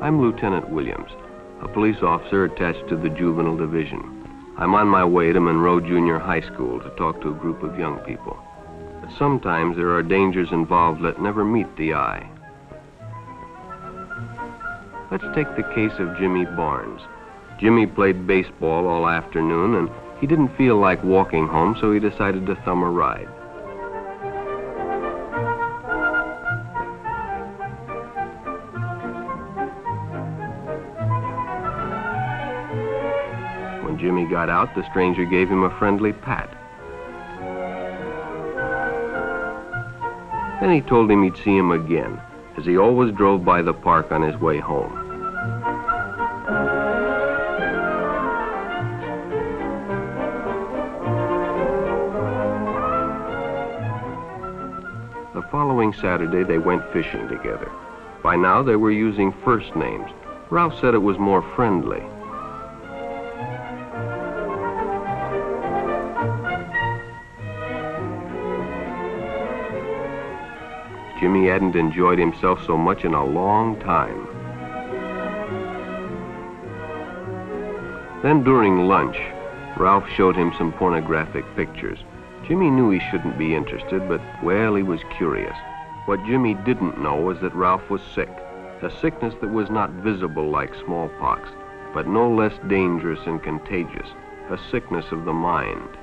I'm Lieutenant Williams, a police officer attached to the Juvenile Division. I'm on my way to Monroe Junior High School to talk to a group of young people. But sometimes there are dangers involved that never meet the eye. Let's take the case of Jimmy Barnes. Jimmy played baseball all afternoon, and he didn't feel like walking home, so he decided to thumb a ride. When Jimmy got out, the stranger gave him a friendly pat. Then he told him he'd see him again, as he always drove by the park on his way home. The following Saturday, they went fishing together. By now, they were using first names. Ralph said it was more friendly. Jimmy hadn't enjoyed himself so much in a long time. Then during lunch, Ralph showed him some pornographic pictures. Jimmy knew he shouldn't be interested, but, well, he was curious. What Jimmy didn't know was that Ralph was sick, a sickness that was not visible like smallpox, but no less dangerous and contagious, a sickness of the mind.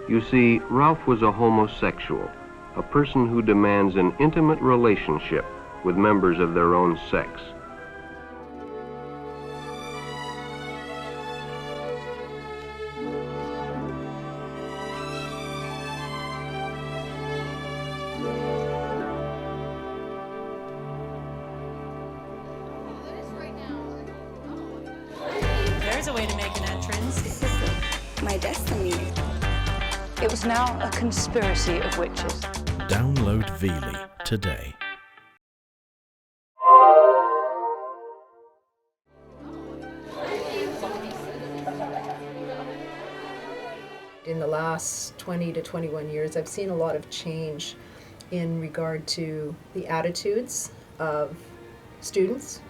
You see, Ralph was a homosexual, a person who demands an intimate relationship with members of their own sex. There's a way to make an entrance. This is my destiny. It was now a conspiracy of witches. Download Veely today. In the last 20 to 21 years, I've seen a lot of change in regard to the attitudes of students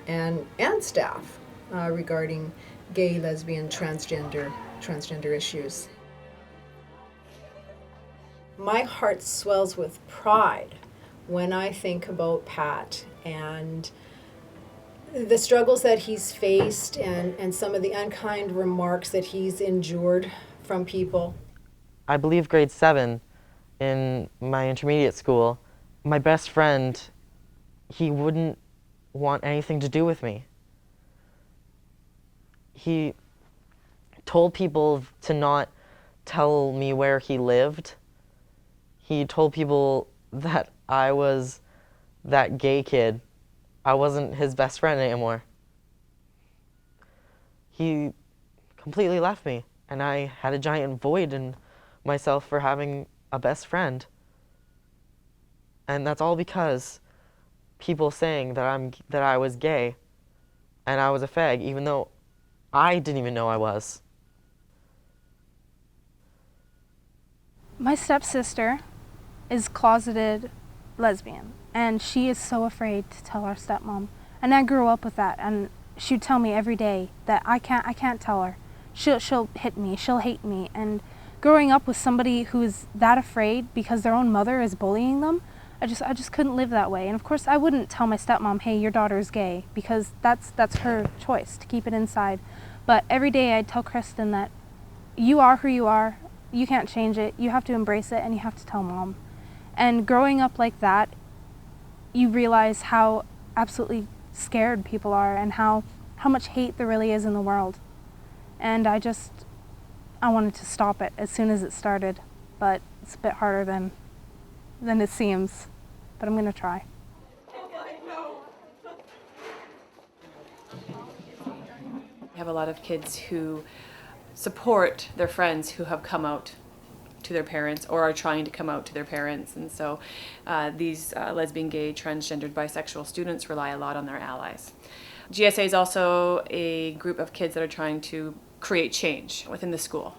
and staff regarding gay, lesbian, transgender issues. My heart swells with pride when I think about Pat and the struggles that he's faced and some of the unkind remarks that he's endured from people. I believe grade 7 in my intermediate school, my best friend, he wouldn't want anything to do with me. He told people to not tell me where he lived. He told people that I was that gay kid. I wasn't his best friend anymore. He completely left me, and I had a giant void in myself for having a best friend. And that's all because people saying that I was gay and I was a fag, even though I didn't even know I was. My stepsister is closeted lesbian, and she is so afraid to tell our stepmom. And I grew up with that, and she'd tell me every day that I can't tell her. She'll hit me, she'll hate me. And growing up with somebody who is that afraid because their own mother is bullying them, I just couldn't live that way. And of course I wouldn't tell my stepmom, hey, your daughter's gay, because that's her choice to keep it inside. But every day I'd tell Kristen that you are who you are, you can't change it, you have to embrace it, and you have to tell mom. And growing up like that, you realize how absolutely scared people are and how much hate there really is in the world. And I wanted to stop it as soon as it started, but it's a bit harder than it seems, but I'm gonna try. We have a lot of kids who support their friends who have come out to their parents or are trying to come out to their parents, and so these lesbian, gay, transgendered, bisexual students rely a lot on their allies. GSA is also a group of kids that are trying to create change within the school.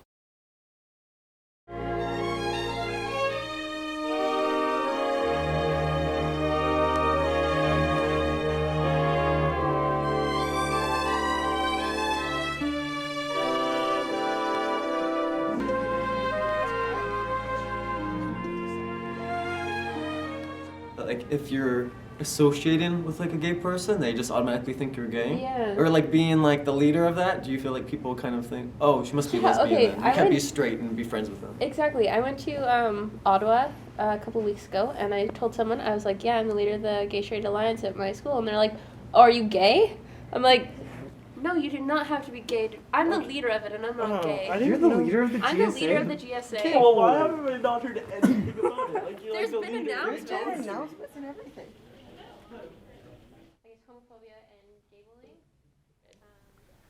like if you're associating with like a gay person, they just automatically think you're gay? Yeah. Or like being like the leader of that, do you feel like people kind of think, oh, she must be lesbian okay, then. You can't be straight and be friends with them. Exactly. I went to Ottawa a couple weeks ago, and I told someone, I was like, yeah, I'm the leader of the Gay Straight Alliance at my school, and they're like, oh, are you gay? I'm like, no, you do not have to be gay. I'm the leader of it, and I'm not gay. You're the leader of the GSA? I'm the leader of the GSA. Okay, well, why haven't we not heard anything about it? Like, you're There's like the been leader. announcements. There's announcements and everything.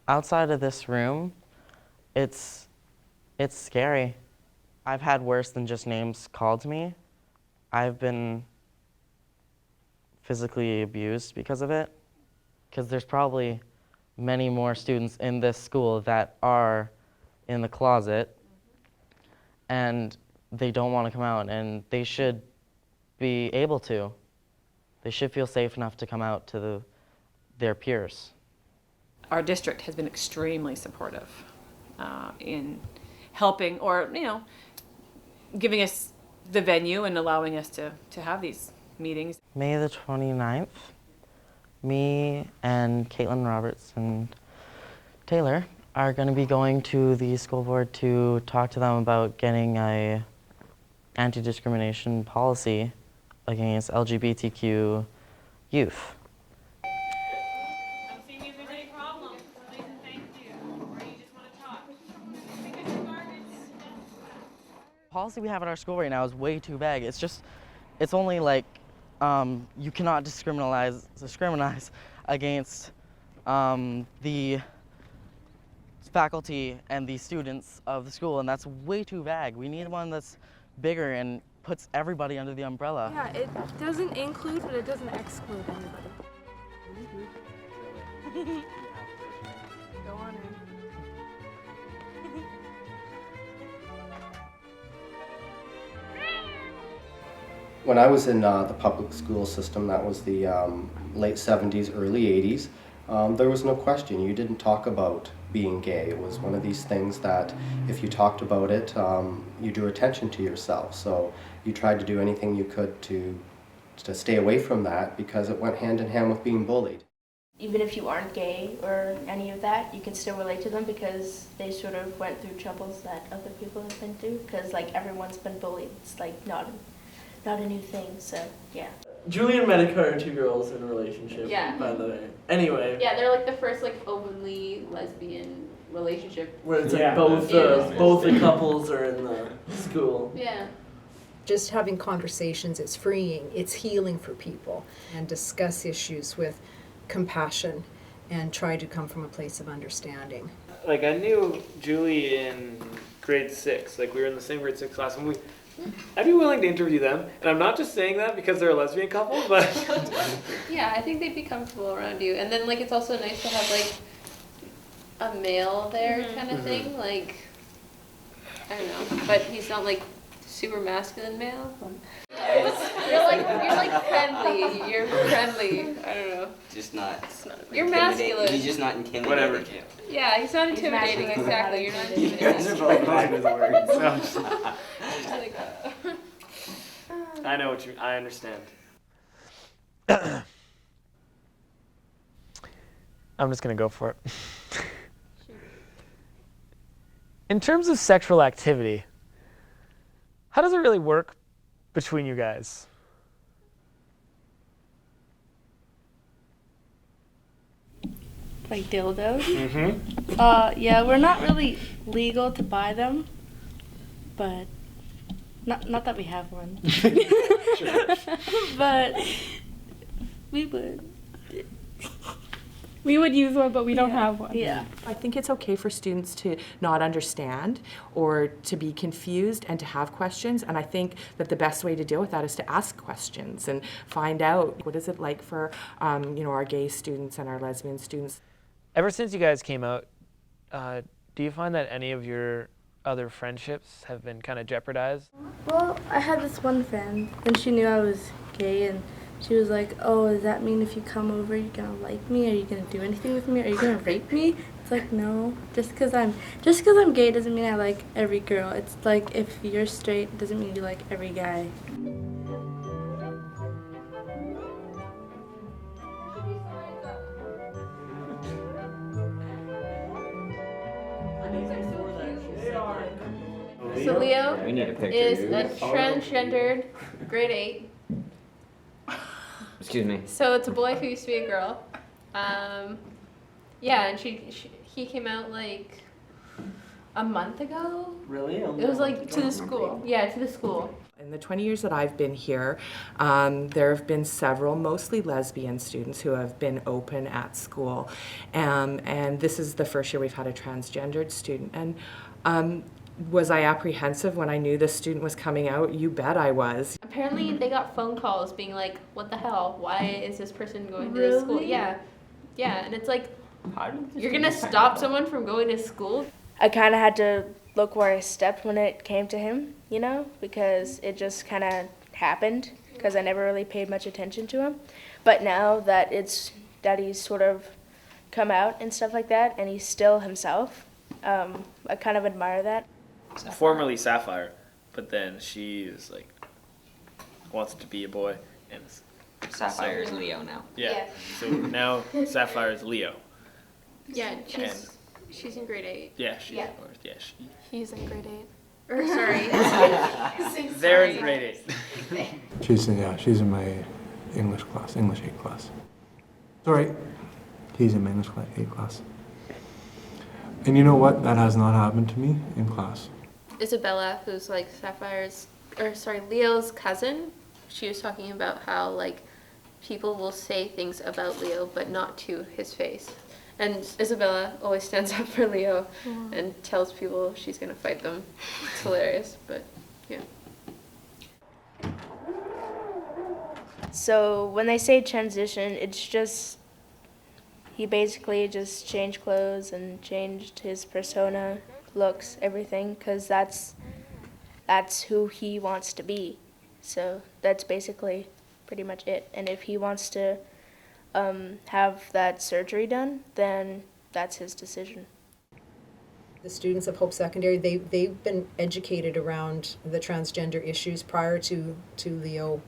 Outside of this room, it's scary. I've had worse than just names called to me. I've been physically abused because of it, because there's probably many more students in this school that are in the closet, and they don't want to come out, and they should be able to. They should feel safe enough to come out to their peers. Our district has been extremely supportive in helping, or giving us the venue and allowing us to have these meetings. May the 29th, me and Caitlin Roberts and Taylor are going to be going to the school board to talk to them about getting a anti-discrimination policy against LGBTQ youth. The policy we have at our school right now is way too vague. It's only like you cannot discriminate against the faculty and the students of the school, and that's way too vague. We need one that's bigger and puts everybody under the umbrella. Yeah, it doesn't include, but it doesn't exclude anybody. Go on in. When I was in the public school system, that was the late 70s, early 80s, there was no question. You didn't talk about being gay. It was one of these things that if you talked about it, you drew attention to yourself. So you tried to do anything you could to stay away from that, because it went hand in hand with being bullied. Even if you aren't gay or any of that, you can still relate to them because they sort of went through troubles that other people have been through, because like everyone's been bullied. It's like not a new thing, so yeah. Julie and Metica are two girls in a relationship, Yeah. by the way. Anyway. Yeah, they're like the first like openly lesbian relationship. Where it's like both the couples are in the school. Yeah. Just having conversations, it's freeing, it's healing for people, and discuss issues with compassion and try to come from a place of understanding. Like I knew Julie in grade 6, like we were in the same grade 6 class, and I'd be willing to interview them, and I'm not just saying that because they're a lesbian couple, but Yeah, I think they'd be comfortable around you, and then like it's also nice to have like a male there kind of thing, like I don't know, but he's not like super masculine male. You're like friendly. You're friendly. I don't know. Just not. You're masculine. He's just not intimidating. Whatever. Yeah, he's not intimidating. Exactly. You're not intimidating. You guys are both bad with words. I know what I understand. I'm just gonna go for it. In terms of sexual activity, how does it really work between you guys? Like dildos? Mm-hmm. Yeah, we're not really legal to buy them, but not that we have one. But we would. We would use one, but we don't have one. Yeah. I think it's okay for students to not understand or to be confused and to have questions. And I think that the best way to deal with that is to ask questions and find out what is it like for our gay students and our lesbian students. Ever since you guys came out, do you find that any of your other friendships have been kind of jeopardized? Well, I had this one friend, and she knew I was gay, and she was like, oh, does that mean if you come over, you're gonna like me? Are you gonna do anything with me? Are you gonna rape me? It's like, no. Just because I'm gay doesn't mean I like every girl. It's like if you're straight, it doesn't mean you like every guy. So Leo We need a picture, is dude. a transgendered grade 8. Excuse me. So it's a boy who used to be a girl. Yeah, and he came out like a month ago. Really? It was like to the school. Yeah, to the school. In the 20 years that I've been here, there have been several, mostly lesbian students, who have been open at school. And this is the first year we've had a transgendered student. And was I apprehensive when I knew this student was coming out? You bet I was. Apparently they got phone calls being like, what the hell? Why is this person going to this school? Yeah. Yeah, and it's like, you're going to stop someone from going to school? I kind of had to look where I stepped when it came to him, you know, because it just kind of happened because I never really paid much attention to him. But now that he's sort of come out and stuff like that, and he's still himself, I kind of admire that. Formerly Sapphire, but then she is like wants to be a boy, and Sapphire is Leo now. Yeah. So now Sapphire is Leo. Yeah, she's in grade 8. Yeah, He's in grade 8. Or sorry. They're in grade 8. She's in my English 8 class. It's all right. He's in my English 8 class. And you know what? That has not happened to me in class. Isabella, who's like Leo's cousin, she was talking about how like people will say things about Leo but not to his face. And Isabella always stands up for Leo and tells people she's gonna fight them. It's hilarious, but yeah. So when they say transition, it's just, he basically just changed clothes and changed his persona, looks, everything, because that's who he wants to be. So that's basically pretty much it. And if he wants to have that surgery done, then that's his decision. The students of Hope Secondary, they've been educated around the transgender issues prior to Leo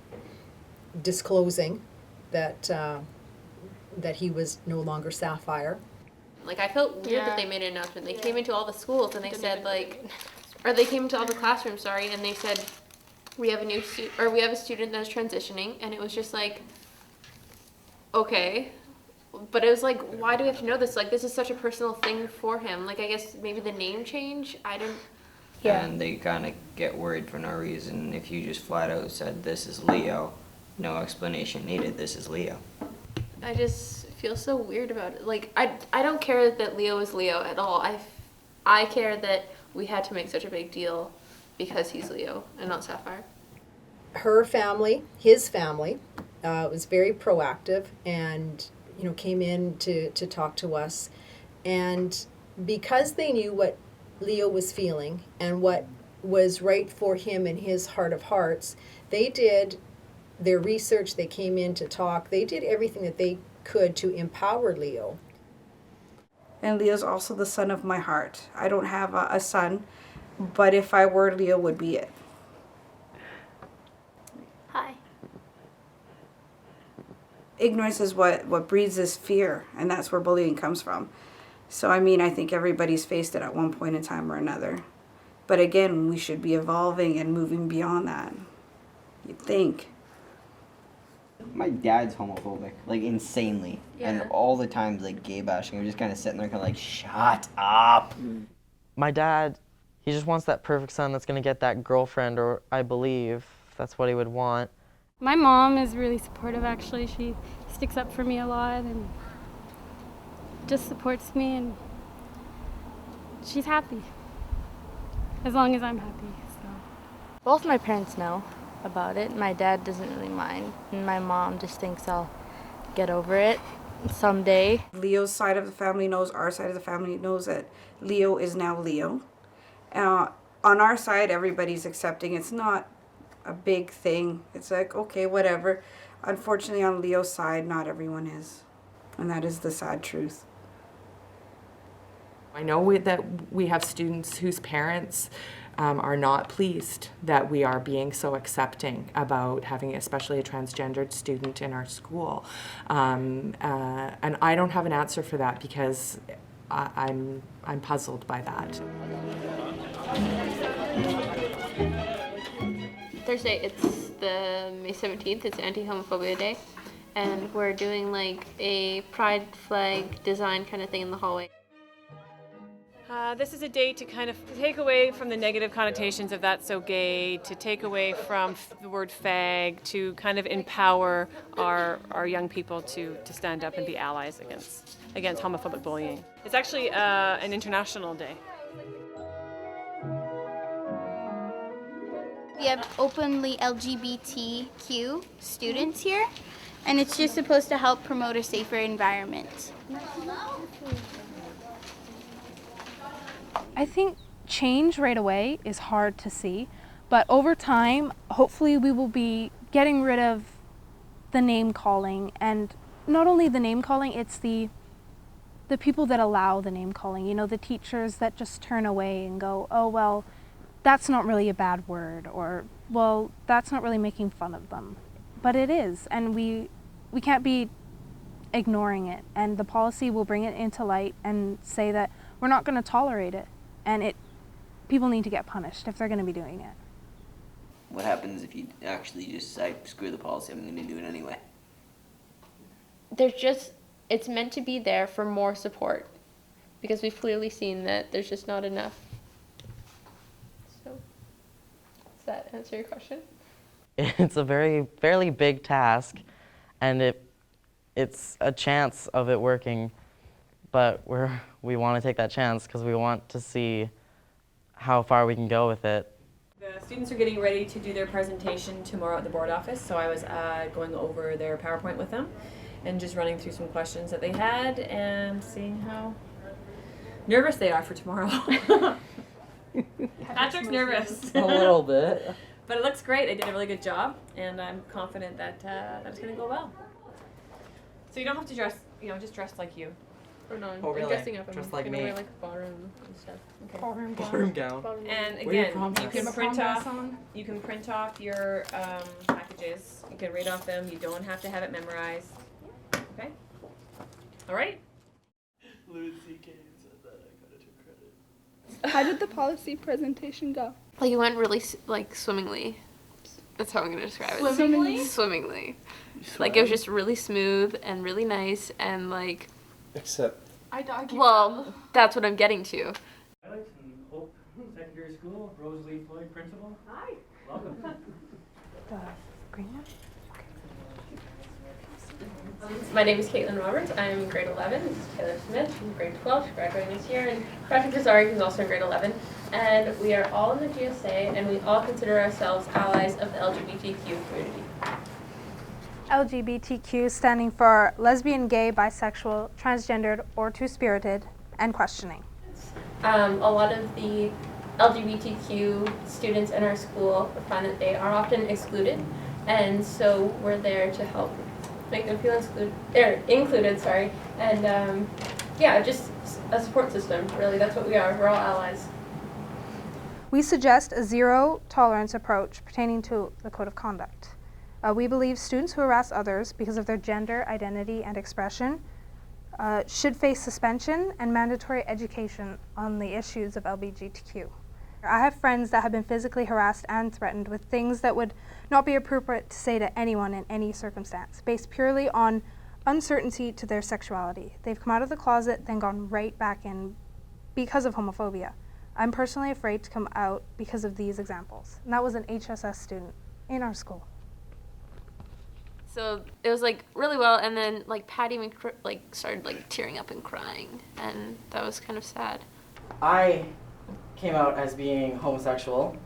disclosing that he was no longer Sapphire. Like I felt weird that they made an announcement. They came into all the schools and they said they came into all the classrooms, and they said we have a student that's transitioning, and it was just like, okay, but it was like, why do we have to know this? Like, this is such a personal thing for him. Like, I guess maybe the name change. I didn't. Yeah. And they kind of get worried for no reason. If you just flat out said this is Leo, no explanation needed. This is Leo. I just feel so weird about it. Like, I don't care that Leo is Leo at all. I care that we had to make such a big deal because he's Leo and not Sapphire. Her family, his family, was very proactive and came in to talk to us, and because they knew what Leo was feeling and what was right for him in his heart of hearts, they did their research. They came in to talk. They did everything that they could to empower Leo. And Leo's also the son of my heart. I don't have a son, but if I were, Leo would be it. Hi. Ignorance is what breeds this fear, and that's where bullying comes from. So I think everybody's faced it at one point in time or another. But again, we should be evolving and moving beyond that. You'd think. My dad's homophobic, like insanely. Yeah. And all the times like gay bashing, I'm just kind of sitting there kind of like, shut up. My dad, he just wants that perfect son that's going to get that girlfriend, or I believe that's what he would want. My mom is really supportive, actually. She sticks up for me a lot and just supports me, and she's happy as long as I'm happy. So. Both my parents know about it. My dad doesn't really mind, and my mom just thinks I'll get over it someday. Leo's side of the family knows, our side of the family knows that Leo is now Leo. On our side, everybody's accepting. It's not a big thing. It's like, okay, whatever. Unfortunately, on Leo's side, not everyone is. And that is the sad truth. I know that we have students whose parents are not pleased that we are being so accepting about having especially a transgendered student in our school. And I don't have an answer for that because I'm puzzled by that. Thursday, it's the May 17th, it's Anti-Homophobia Day, and we're doing like a pride flag design kind of thing in the hallway. This is a day to kind of take away from the negative connotations of that's so gay, to take away from the word fag, to kind of empower our young people to stand up and be allies against homophobic bullying. It's actually an international day. We have openly LGBTQ students here, and it's just supposed to help promote a safer environment. I think change right away is hard to see, but over time, hopefully we will be getting rid of the name calling, and not only the name calling, it's the people that allow the name calling, you know, the teachers that just turn away and go, oh, well, that's not really a bad word, or, well, that's not really making fun of them. But it is, and we can't be ignoring it, and the policy will bring it into light and say that we're not going to tolerate it, and people need to get punished if they're going to be doing it. What happens if you actually just say, screw the policy, I'm going to do it anyway? It's meant to be there for more support, because we've clearly seen that there's just not enough. So, does that answer your question? It's a fairly big task, and it's a chance of it working, but we want to take that chance because we want to see how far we can go with it. The students are getting ready to do their presentation tomorrow at the board office, so I was going over their PowerPoint with them and just running through some questions that they had and seeing how nervous they are for tomorrow. Patrick's nervous. A little bit. But it looks great. They did a really good job, and I'm confident that it's going to go well. So you don't have to dress, just dress like you. Or no, Oh, really? I'm dressing up. Just I'm like gonna me. wear like ballroom and stuff. Okay. Ballroom gown. And Where are you again, from, you can Jess? print off your packages. You can read off them. You don't have to have it memorized. Okay. All right. Louis C.K. said that. I gotta take credit. How did the policy presentation go? Like it went really swimmingly. That's how I'm gonna describe it. Swimmingly? Swimmingly. Like it was just really smooth and really nice and like. Except. Well, that's what I'm getting to. Alex in Hope Secondary School, Rosalee, Floyd, principal. Hi. Welcome. My name is Caitlin Roberts. I am in grade 11. This is Taylor Smith. She's in grade 12. She's graduating this year. And Patrick Rosari, who's also in grade 11. And we are all in the GSA, and we all consider ourselves allies of the LGBTQ community. LGBTQ standing for lesbian, gay, bisexual, transgendered, or two-spirited, and questioning. A lot of the LGBTQ students in our school find that they are often excluded, and so we're there to help make them feel included, and just a support system, really. That's what we are. We're all allies. We suggest a zero-tolerance approach pertaining to the Code of Conduct. We believe students who harass others because of their gender, identity, and expression should face suspension and mandatory education on the issues of LGBTQ. I have friends that have been physically harassed and threatened with things that would not be appropriate to say to anyone in any circumstance, based purely on uncertainty to their sexuality. They've come out of the closet, then gone right back in because of homophobia. I'm personally afraid to come out because of these examples. And that was an HSS student in our school. So it was like really well, and then like Patty started like tearing up and crying, and that was kind of sad. I came out as being homosexual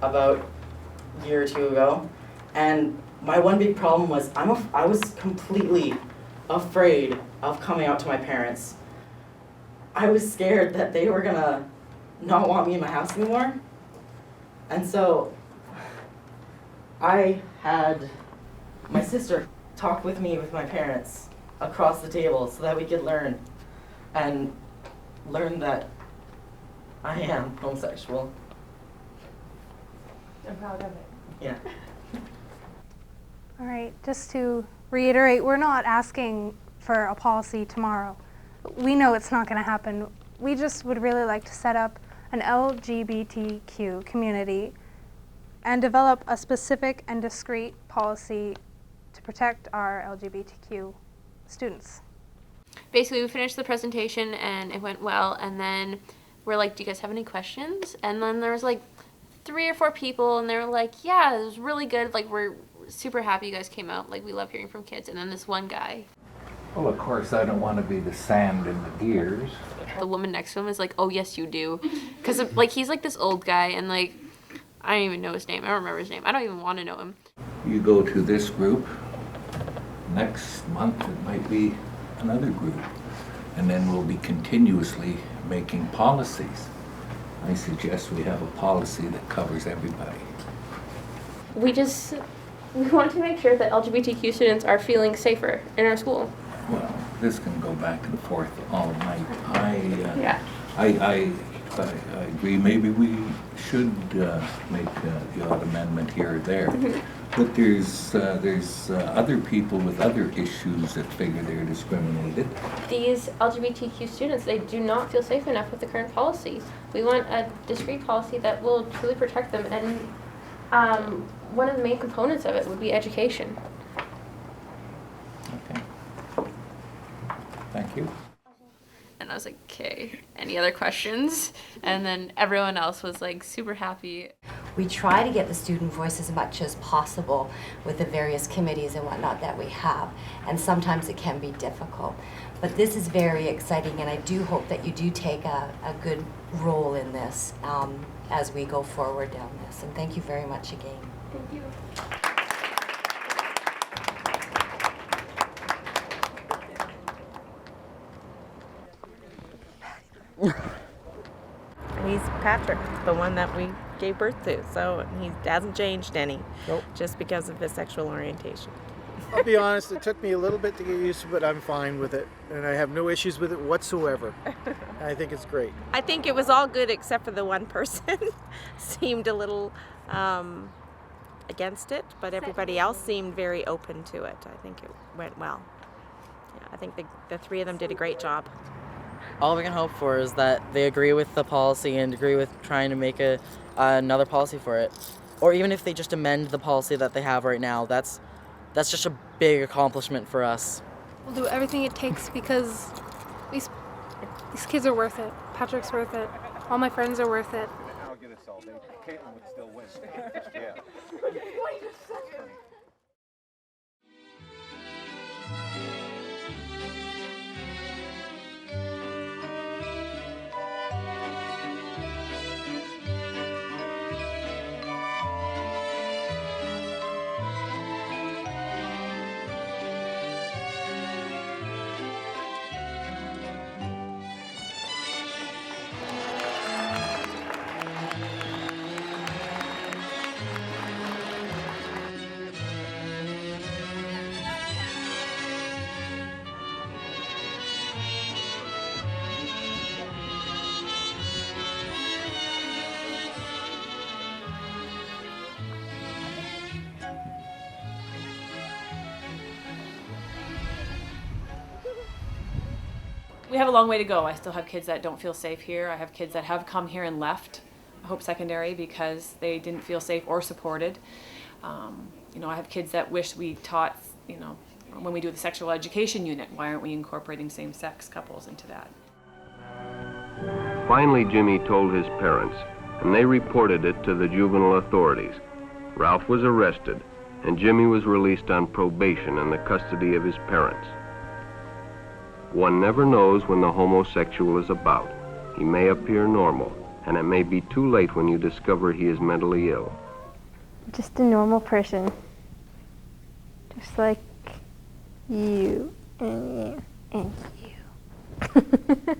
about a year or two ago, and my one big problem was I was completely afraid of coming out to my parents. I was scared that they were gonna not want me in my house anymore, and so I had my sister talk with me with my parents across the table so that we could learn that I am homosexual. I'm proud of it. Yeah. All right, just to reiterate, we're not asking for a policy tomorrow. We know it's not going to happen. We just would really like to set up an LGBTQ community and develop a specific and discrete policy to protect our LGBTQ students. Basically, we finished the presentation and it went well, and then we're like, do you guys have any questions? And then there was like 3 or 4 people, and they were like, yeah, it was really good, like we're super happy you guys came out, like we love hearing from kids. And then this one guy, well, of course, I don't want to be the sand in the gears. the woman next to him is like, oh yes you do, because like he's like this old guy, and like I don't even know his name, I don't remember his name, I don't even want to know him. You go to this group, next month it might be another group, and then we'll be continuously making policies. I suggest we have a policy that covers everybody. We want to make sure that LGBTQ students are feeling safer in our school. Well, this can go back and forth all night. Yeah. I agree. Maybe we should make the odd amendment here or there. But there's other people with other issues that figure they're discriminated. These LGBTQ students, they do not feel safe enough with the current policy. We want a discrete policy that will truly protect them, and one of the main components of it would be education. Okay. Thank you. And I was like, okay, any other questions? And then everyone else was like super happy. We try to get the student voice as much as possible with the various committees and whatnot that we have, and sometimes it can be difficult. But this is very exciting, and I do hope that you do take a good role in this as we go forward down this. And thank you very much again. Thank you. He's Patrick, the one that we gave birth to, so he hasn't changed any, just because of his sexual orientation. I'll be honest, it took me a little bit to get used to it, but I'm fine with it, and I have no issues with it whatsoever. I think it's great. I think it was all good except for the one person seemed a little against it, but everybody else seemed very open to it. I think it went well. Yeah, I think the 3 of them did a great job. All we can hope for is that they agree with the policy and agree with trying to make another policy for it. Or even if they just amend the policy that they have right now, that's just a big accomplishment for us. We'll do everything it takes because these kids are worth it. Patrick's worth it. All my friends are worth it. I'll get us all. Caitlin would still win. Yeah. We have a long way to go. I still have kids that don't feel safe here. I have kids that have come here and left Hope Secondary because they didn't feel safe or supported. I have kids that wish we taught, when we do the sexual education unit, why aren't we incorporating same-sex couples into that? Finally, Jimmy told his parents, and they reported it to the juvenile authorities. Ralph was arrested, and Jimmy was released on probation in the custody of his parents. One never knows when the homosexual is about. He may appear normal, and it may be too late when you discover he is mentally ill. Just a normal person. Just like you and you and you.